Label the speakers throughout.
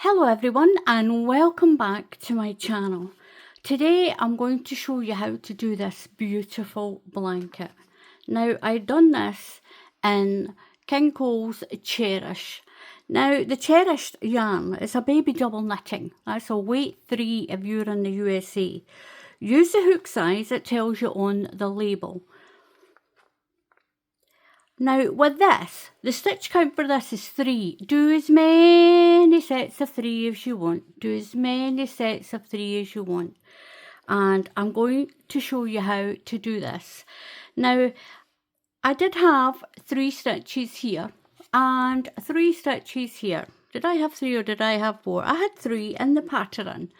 Speaker 1: Hello everyone and welcome back to my channel. Today I'm going to show you how to do this beautiful blanket. Now I've done this in King Cole's Cherish. Now the cherished yarn is a baby double knitting. That's a weight 3 if you're in the USA. Use the hook size it tells you on the label. Now with this, the stitch count for this is 3. Do as many sets of 3 as you want. Do as many sets of 3 as you want. And I'm going to show you how to do this. Now, I did have 3 stitches here and 3 stitches here. Did I have 3 or did I have 4? I had 3 in the pattern.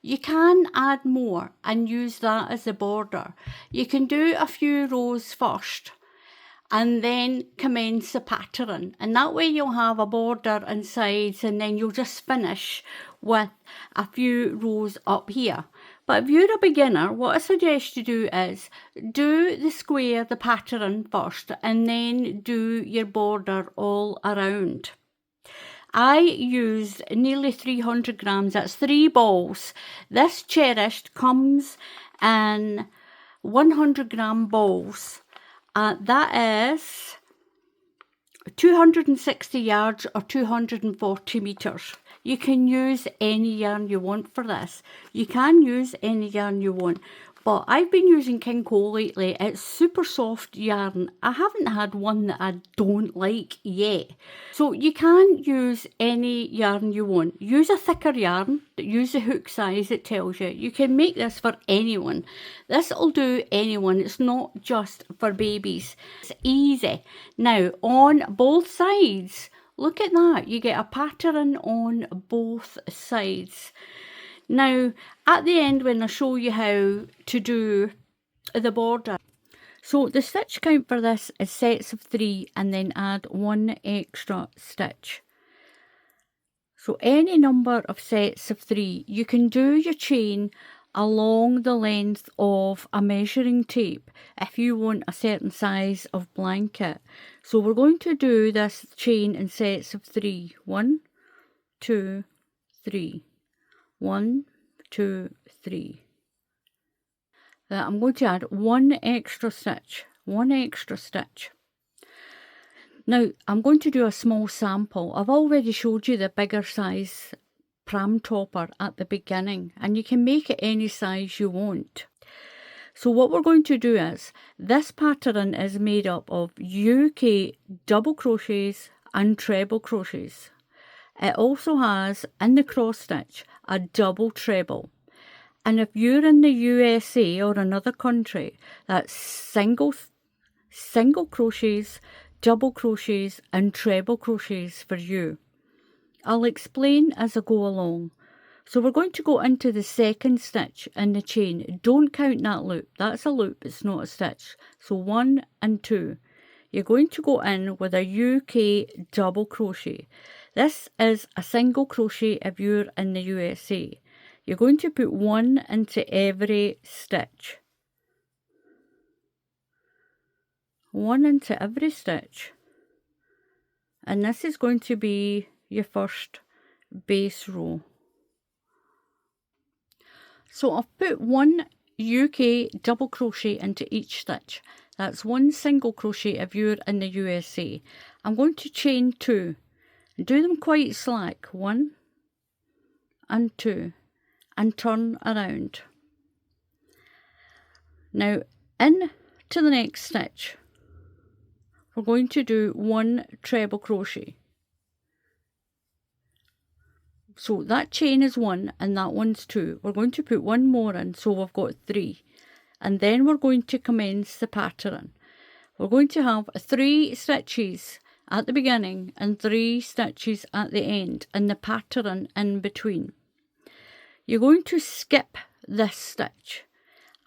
Speaker 1: You can add more and use that as a border. You can do a few rows first and then commence the pattern, and that way you'll have a border and sides, and then you'll just finish with a few rows up here. But if you're a beginner, what I suggest you do is do the square, the pattern first, and then do your border all around. I used nearly 300 grams, that's 3 balls. This cherished comes in 100 gram balls. That is 260 yards or 240 metres. You can use any yarn you want for this. You can use any yarn you want. But I've been using King Cole lately. It's super soft yarn. I haven't had one that I don't like yet. So you can use any yarn you want. Use a thicker yarn. Use the hook size it tells you. You can make this for anyone. This will do anyone. It's not just for babies. It's easy. Now on both sides, look at that. You get a pattern on both sides. Now, at the end when I show you how to do the border, so the stitch count for this is sets of 3 and then add 1 extra stitch. So any number of sets of 3, you can do your chain along the length of a measuring tape if you want a certain size of blanket. So we're going to do this chain in sets of 3. 1, 2, 3. 1, 2, 3. I'm going to add 1 extra stitch. 1 extra stitch. Now I'm going to do a small sample. I've already showed you the bigger size pram topper at the beginning, and you can make it any size you want. So what we're going to do is, this pattern is made up of UK double crochets and treble crochets. It also has, in the cross stitch, a double treble. And if you're in the USA or another country, that's single crochets, double crochets and treble crochets for you. I'll explain as I go along. So we're going to go into the second stitch in the chain. Don't count that loop. That's a loop, it's not a stitch. So 1 and 2. You're going to go in with a UK double crochet. This is a single crochet if you're in the USA. You're going to put 1 into every stitch. 1 into every stitch. And this is going to be your first base row. So I've put 1 UK double crochet into each stitch. That's 1 single crochet if you're in the USA. I'm going to chain 2. Do them quite slack. 1 and 2. And turn around. Now into the next stitch, we're going to do 1 treble crochet. So that chain is 1 and that one's 2. We're going to put 1 more in, so we've got 3. And then we're going to commence the pattern. We're going to have 3 stitches at the beginning and 3 stitches at the end, and the pattern in between. You're going to skip this stitch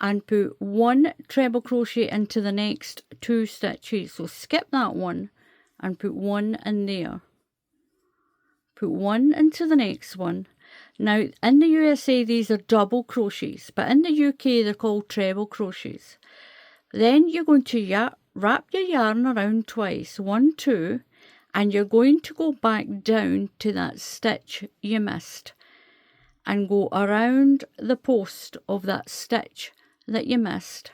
Speaker 1: and put 1 treble crochet into the next 2 stitches. So skip that one and put 1 in there. Put 1 into the next one. Now in the USA these are double crochets, but in the UK they're called treble crochets. Then you're going to wrap your yarn around twice, 1, 2, and you're going to go back down to that stitch you missed and go around the post of that stitch that you missed.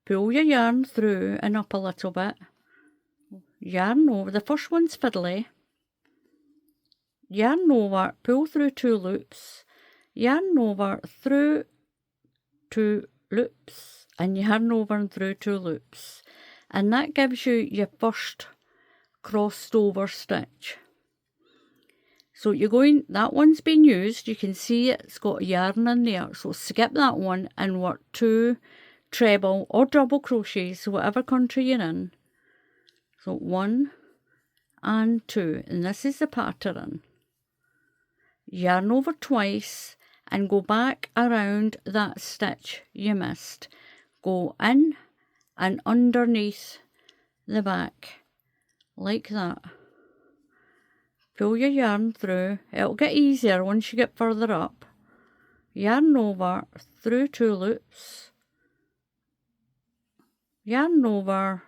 Speaker 1: Pull your yarn through and up a little bit. Yarn over, the first one's fiddly. Yarn over, pull through 2 loops. Yarn over, through 2 loops, and yarn over and through 2 loops. And that gives you your first crossed over stitch. So you're going, that one's been used, you can see it's got yarn in there, so skip that one and work 2 treble or double crochets, whatever country you're in. So 1 and 2, and this is the pattern. Yarn over twice and go back around that stitch you missed. Go in and underneath the back, like that. Pull your yarn through, it'll get easier once you get further up. Yarn over, through 2 loops. Yarn over,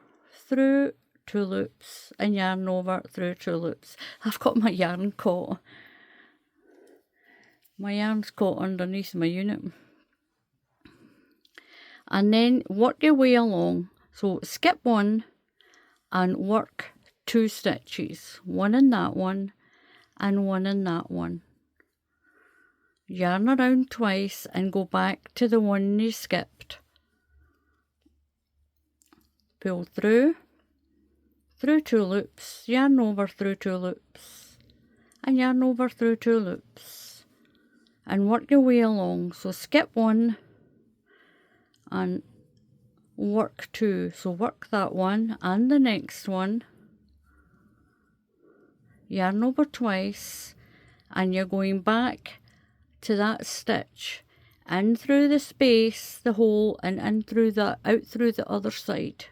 Speaker 1: through 2 loops, and yarn over, through 2 loops. I've got my yarn caught. My yarn's caught underneath my unit. And then work your way along. So skip 1 and work 2 stitches. 1 in that one and 1 in that one. Yarn around twice and go back to the one you skipped. Pull through 2 loops, yarn over through 2 loops, and yarn over through 2 loops, and work your way along. So skip 1 and work 2. So work that one and the next one, yarn over twice, and you're going back to that stitch, in through the space, the hole, and in through the, out through the other side.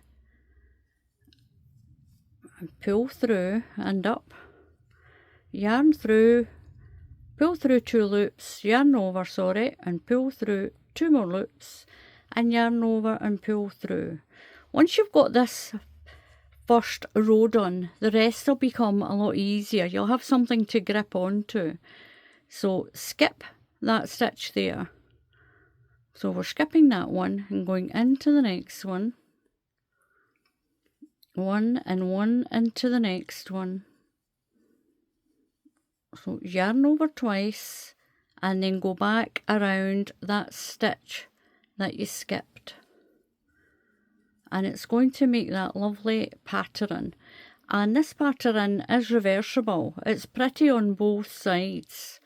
Speaker 1: And pull through and up, yarn through, pull through 2 loops, yarn over, sorry, and pull through 2 more loops, and yarn over and pull through. Once you've got this first row done, the rest will become a lot easier. You'll have something to grip onto. So skip that stitch there. So we're skipping that one and going into the next one. 1 and 1 into the next one. So yarn over twice and then go back around that stitch that you skipped. And it's going to make that lovely pattern. And this pattern is reversible. It's pretty on both sides.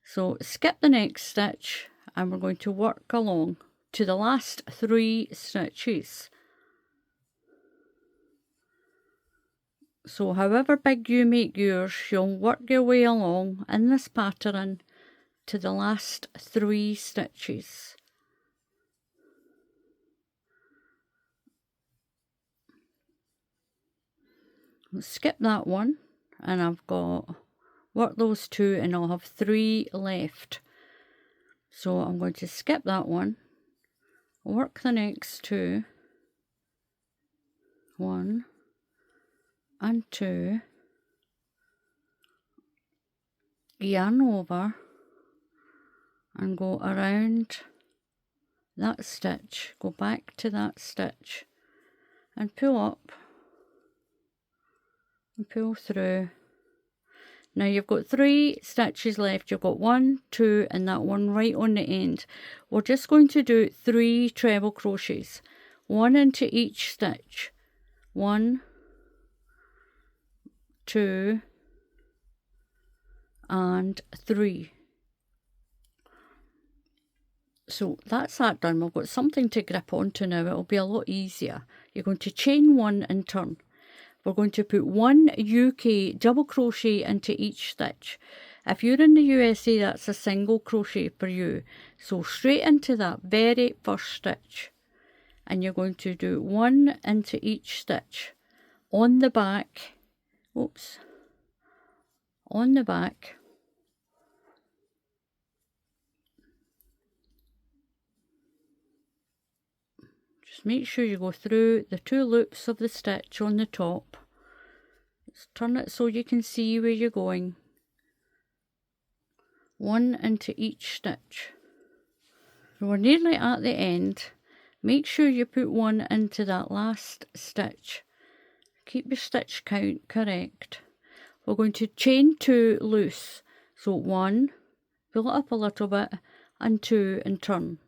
Speaker 1: So skip the next stitch and we're going to work along to the last 3 stitches. So however big you make yours, you'll work your way along in this pattern to the last 3 stitches. Skip that one, and I've got, work those 2 and I'll have 3 left. So I'm going to skip that one, work the next 2, 1 and 2, yarn over and go around that stitch, go back to that stitch and pull up and pull through. Now you've got 3 stitches left. You've got 1, 2 and that one right on the end. We're just going to do 3 treble crochets, 1 into each stitch. 1, 2 and 3. So that's that done. We've got something to grip onto now. It'll be a lot easier. You're going to chain 1 and turn. We're going to put 1 UK double crochet into each stitch. If you're in the USA, that's a single crochet for you. So straight into that very first stitch. And you're going to do 1 into each stitch. On the back, oops, on the back. Just make sure you go through the 2 loops of the stitch on the top. Just turn it so you can see where you're going. 1 into each stitch. So we're nearly at the end. Make sure you put 1 into that last stitch. Keep your stitch count correct. We're going to chain 2 loose. So 1, pull it up a little bit, and 2 and turn.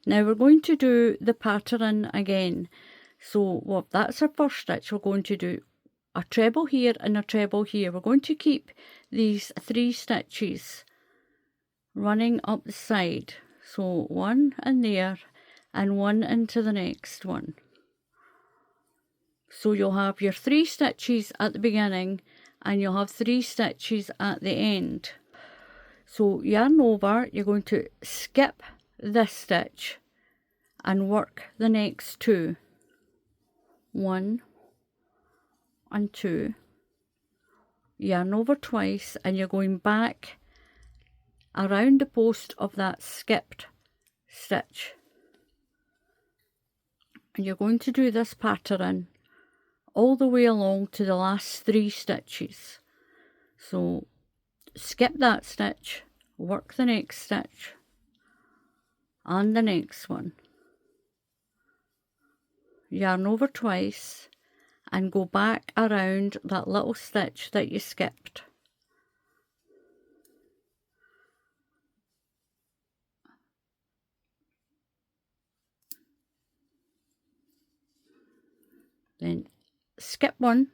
Speaker 1: Now we're going to do the pattern again. So well, that's our first stitch. We're going to do a treble here and a treble here. We're going to keep these 3 stitches running up the side. So 1 in there and 1 into the next one. So you'll have your 3 stitches at the beginning and you'll have 3 stitches at the end. So yarn over, you're going to skip this stitch and work the next 2. 1 and 2. Yarn over twice and you're going back around the post of that skipped stitch. And you're going to do this pattern all the way along to the last 3 stitches. So skip that stitch, work the next stitch and the next one. Yarn over twice and go back around that little stitch that you skipped. Then skip 1,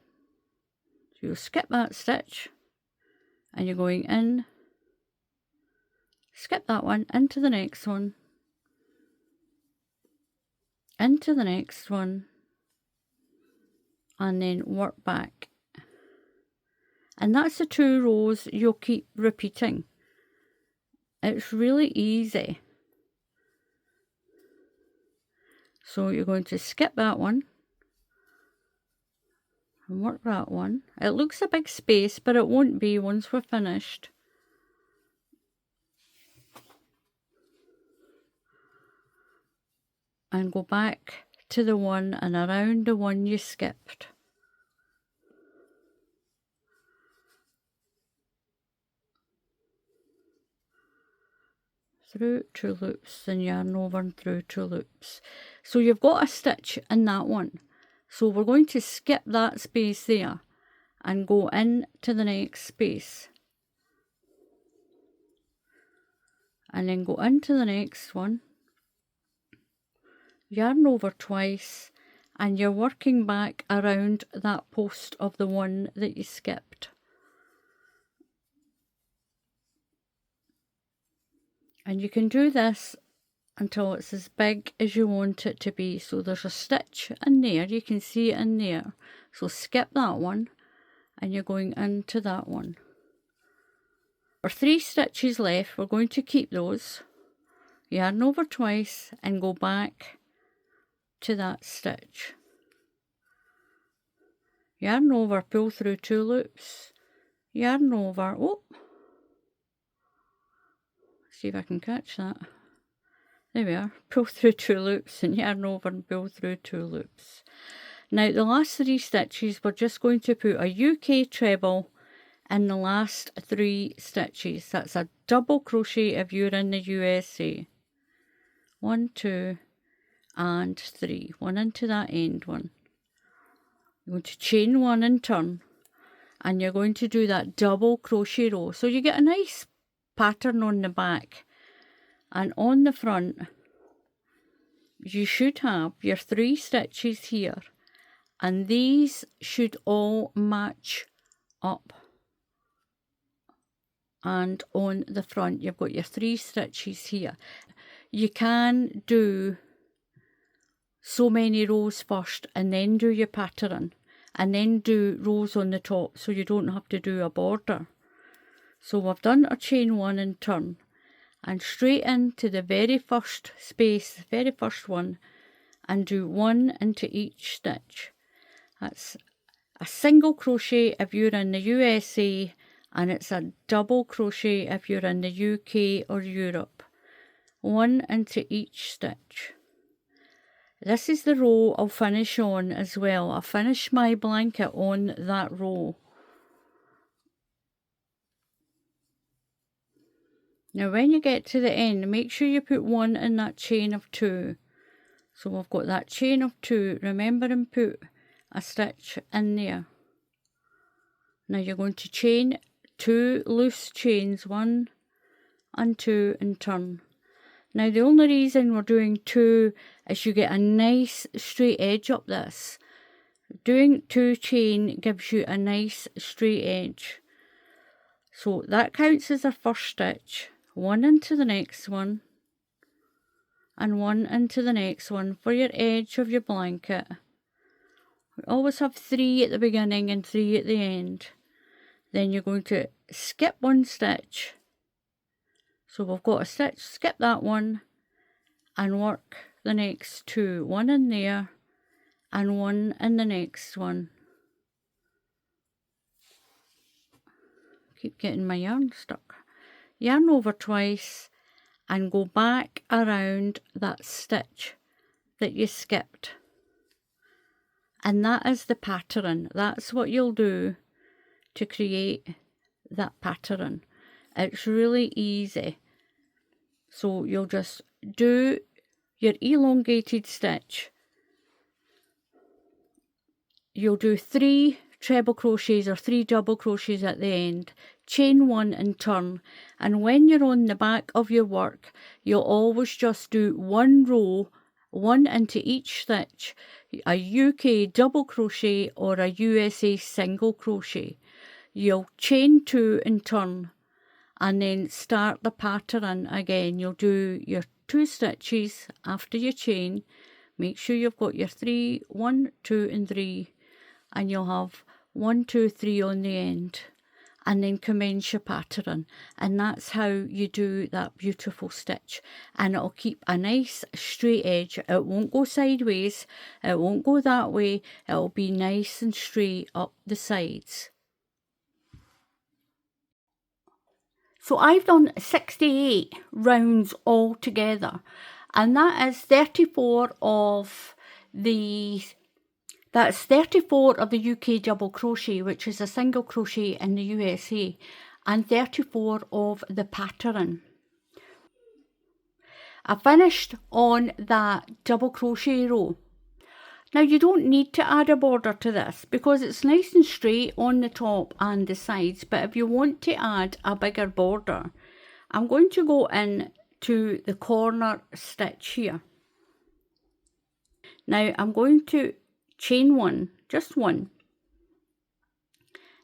Speaker 1: so you'll skip that stitch and you're going in, skip that one, into the next one, into the next one, and then work back. And that's the 2 rows you'll keep repeating. It's really easy. So you're going to skip that one and work that one. It looks a big space, but it won't be once we're finished. And go back to the one and around the one you skipped. Through 2 loops and yarn over and through 2 loops. So you've got a stitch in that one. So we're going to skip that space there and go in to the next space. And then go into the next one. Yarn over twice and you're working back around that post of the one that you skipped. And you can do this until it's as big as you want it to be. So there's a stitch in there, you can see it in there. So skip that one and you're going into that one. For 3 stitches left, we're going to keep those. Yarn over twice and go back to that stitch. Yarn over, pull through 2 loops. Yarn over, oh, see if I can catch that. There we are, pull through 2 loops and yarn over and pull through 2 loops. Now the last 3 stitches, we're just going to put a UK treble in the last 3 stitches. That's a double crochet if you're in the USA. 1, 2 and 3. 1 into that end one. You're going to chain 1 and turn, and you're going to do that double crochet row. So you get a nice pattern on the back. And on the front, you should have your 3 stitches here. And these should all match up. And on the front, you've got your 3 stitches here. You can do so many rows first and then do your pattern. And then do rows on the top so you don't have to do a border. So we've done our chain 1 and turn. And straight into the very first space, the very first one, and do 1 into each stitch. That's a single crochet if you're in the USA, and it's a double crochet if you're in the UK or Europe. 1 into each stitch. this is the row I'll finish on as well. I'll finish my blanket on that row. Now when you get to the end, make sure you put 1 in that chain of 2. So we've got that chain of 2, remember, and put a stitch in there. Now you're going to chain 2 loose chains, 1 and 2, and turn. Now the only reason we're doing 2 is you get a nice straight edge up this. Doing 2 chain gives you a nice straight edge. So that counts as our first stitch. 1 into the next one, and 1 into the next one for your edge of your blanket. We always have 3 at the beginning and 3 at the end. Then you're going to skip 1 stitch. So we've got a stitch, skip that one, and work the next 2. 1 in there, and 1 in the next one. Keep getting my yarn stuck. Yarn over twice, and go back around that stitch that you skipped. And that is the pattern. That's what you'll do to create that pattern. It's really easy. So you'll just do your elongated stitch. You'll do 3 treble crochets or 3 double crochets at the end, chain 1 and turn. And when you're on the back of your work, you'll always just do 1 row, 1 into each stitch, a UK double crochet or a USA single crochet. You'll chain 2 and turn, and then start the pattern again. You'll do your 2 stitches after your chain. Make sure you've got your 3, 1, 2 and 3, and you'll have 1, 2, 3 on the end, and then commence your pattern. And that's how you do that beautiful stitch, and it'll keep a nice straight edge. It won't go sideways, it won't go that way, it'll be nice and straight up the sides. So I've done 68 rounds all together, and that is 34 of the UK double crochet, which is a single crochet in the USA, and 34 of the pattern. I finished on that double crochet row. Now you don't need to add a border to this because it's nice and straight on the top and the sides, but if you want to add a bigger border, I'm going to go in to the corner stitch here. Now I'm going to chain 1, just 1.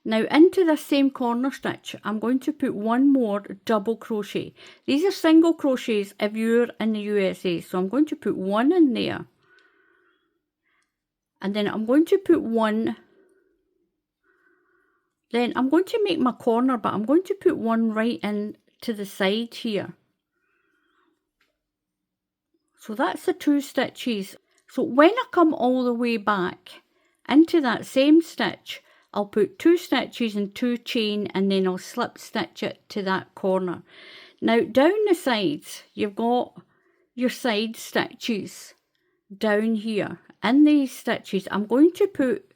Speaker 1: Now into the same corner stitch, I'm going to put 1 more double crochet. These are single crochets if you're in the USA, so I'm going to put 1 in there. And then I'm going to put 1, then I'm going to make my corner, but I'm going to put 1 right in to the side here. So that's the 2 stitches. So when I come all the way back into that same stitch, I'll put 2 stitches and 2 chain, and then I'll slip stitch it to that corner. Now down the sides, you've got your side stitches down here. In these stitches, I'm going to put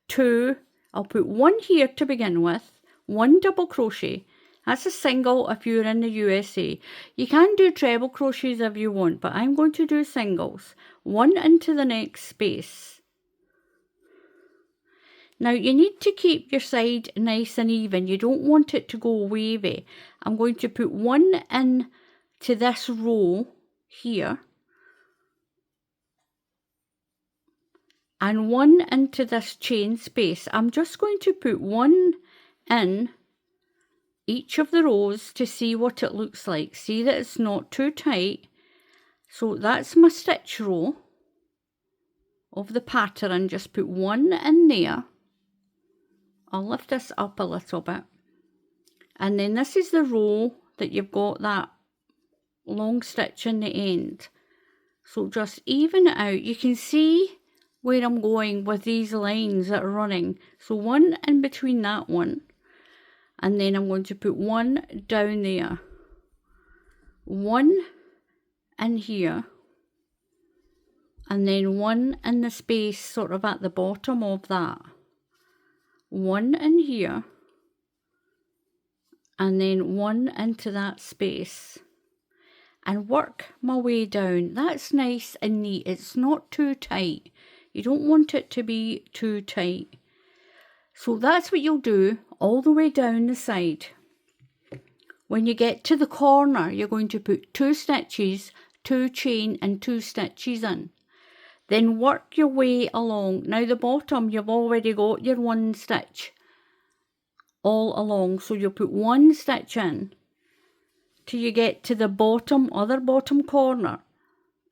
Speaker 1: 2, I'll put 1 here to begin with, 1 double crochet. That's a single if you're in the USA. You can do treble crochets if you want, but I'm going to do singles. 1 into the next space. Now you need to keep your side nice and even. You don't want it to go wavy. I'm going to put 1 in to this row here, and 1 into this chain space. I'm just going to put 1 in each of the rows to see what it looks like. See that it's not too tight. So that's my stitch row of the pattern. Just put 1 in there. I'll lift this up a little bit. And then this is the row that you've got that long stitch in the end. So just even it out. You can see where I'm going with these lines that are running. So 1 in between that one, and then I'm going to put 1 down there, 1 in here, and then one in the space sort of at the bottom of that, one in here, and then one into that space, and work my way down. That's nice and neat. It's not too tight. You don't want it to be too tight. So that's what you'll do all the way down the side. When you get to the corner, you're going to put 2 stitches, 2 chain and 2 stitches in. Then work your way along. Now the bottom, you've already got your 1 stitch all along. So you'll put 1 stitch in till you get to the bottom, other bottom corner.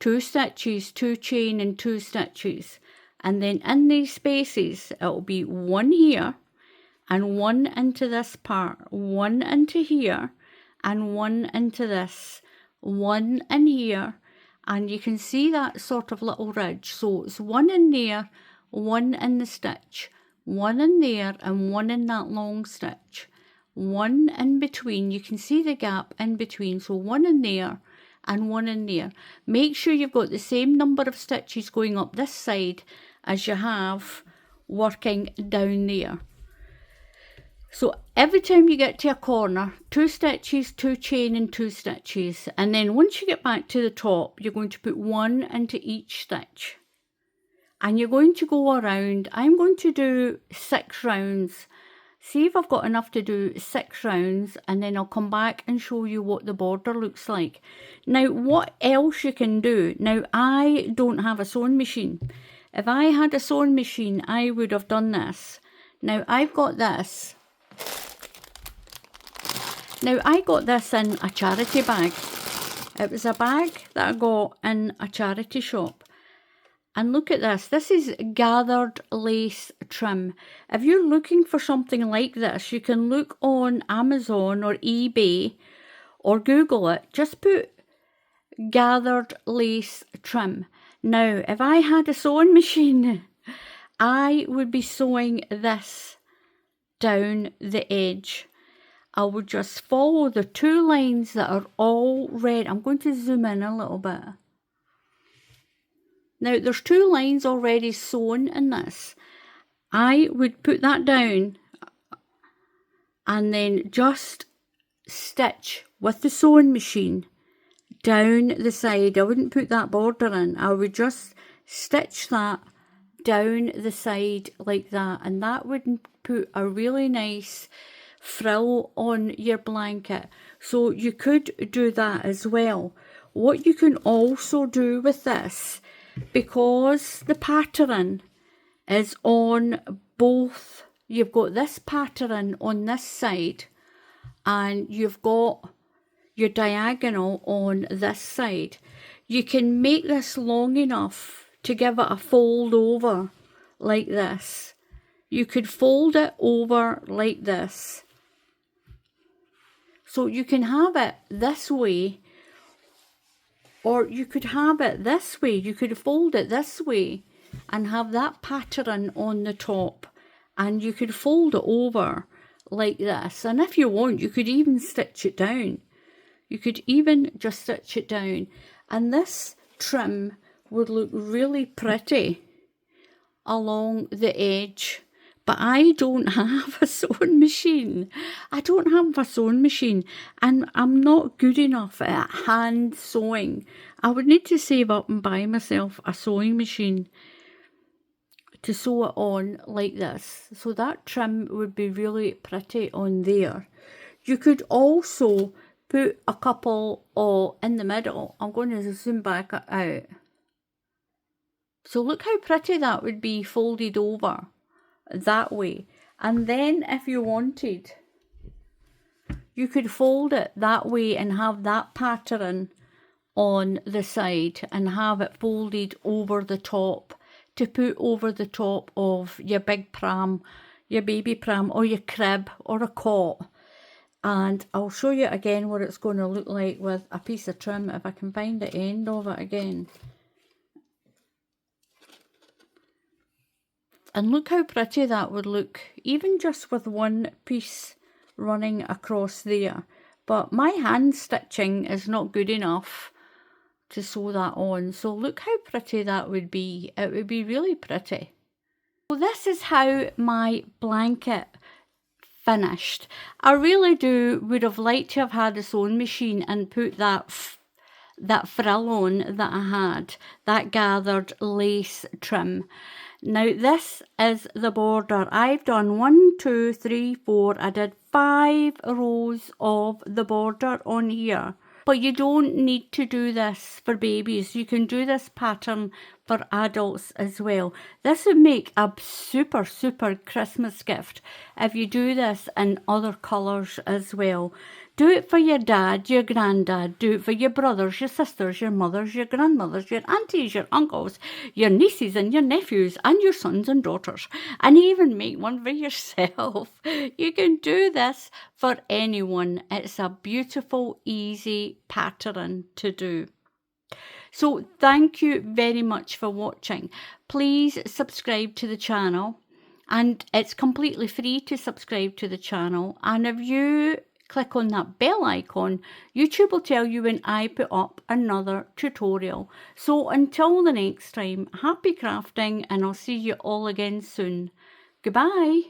Speaker 1: 2 stitches, 2 chain and 2 stitches. And then in these spaces, it'll be 1 here and 1 into this part, 1 into here and 1 into this, 1 in here, and you can see that sort of little ridge. So it's 1 in there, 1 in the stitch, 1 in there and 1 in that long stitch, 1 in between. You can see the gap in between, so 1 in there and 1 in there. Make sure you've got the same number of stitches going up this side as you have working down there. So every time you get to a corner, 2 stitches, 2 chain and 2 stitches, and then once you get back to the top, you're going to put 1 into each stitch, and you're going to go around. I'm going to do 6 rounds. See if I've got enough to do 6 rounds, and then I'll come back and show you what the border looks like. Now what else you can do, now I don't have a sewing machine. If I had a sewing machine, I would have done this. Now I've got this. Now I got this in a charity bag. It was a bag that I got in a charity shop. And look at this. This is gathered lace trim. If you're looking for something like this, you can look on Amazon or eBay or Google it. Just put gathered lace trim. Now, if I had a sewing machine, I would be sewing this down the edge. I would just follow the 2 lines that are all red. I'm going to zoom in a little bit. Now, there's 2 lines already sewn in this. I would put that down and then just stitch with the sewing machine down the side. I wouldn't put that border in. I would just stitch that down the side like that, and that would put a really nice frill on your blanket. So you could do that as well. What you can also do with this, because the pattern is on both, you've got this pattern on this side and you've got your diagonal on this side, you can make this long enough to give it a fold over like this. You could fold it over like this. So you can have it this way, or you could have it this way. You could fold it this way and have that pattern on the top, and you could fold it over like this. And if you want, you could even stitch it down. You could even just stitch it down, and this trim would look really pretty along the edge. But I don't have a sewing machine. I don't have a sewing machine, and I'm not good enough at hand sewing. I would need to save up and buy myself a sewing machine to sew it on like this. So that trim would be really pretty on there. You could also put a couple in the middle. I'm going to zoom back out. So look how pretty that would be folded over that way. And then if you wanted, you could fold it that way and have that pattern on the side and have it folded over the top to put over the top of your big pram, your baby pram, or your crib or a cot. And I'll show you again what it's going to look like with a piece of trim, if I can find the end of it again. And look how pretty that would look, even just with one piece running across there. But my hand stitching is not good enough to sew that on. So look how pretty that would be. It would be really pretty. So this is how my blanket finished. I really would have liked to have had a sewing machine and put that frill on that I had, that gathered lace trim. Now this is the border. I've done 1, 2, 3, 4. I did 5 rows of the border on here. But you don't need to do this for babies. You can do this pattern for adults as well. This would make a super, super Christmas gift if you do this in other colours as well. Do it for your dad, your granddad. Do it for your brothers, your sisters, your mothers, your grandmothers, your aunties, your uncles, your nieces and your nephews, and your sons and daughters. And even make one for yourself. You can do this for anyone. It's a beautiful, easy pattern to do. So thank you very much for watching. Please subscribe to the channel. And it's completely free to subscribe to the channel. And if you click on that bell icon, YouTube will tell you when I put up another tutorial. So until the next time, happy crafting, and I'll see you all again soon. Goodbye.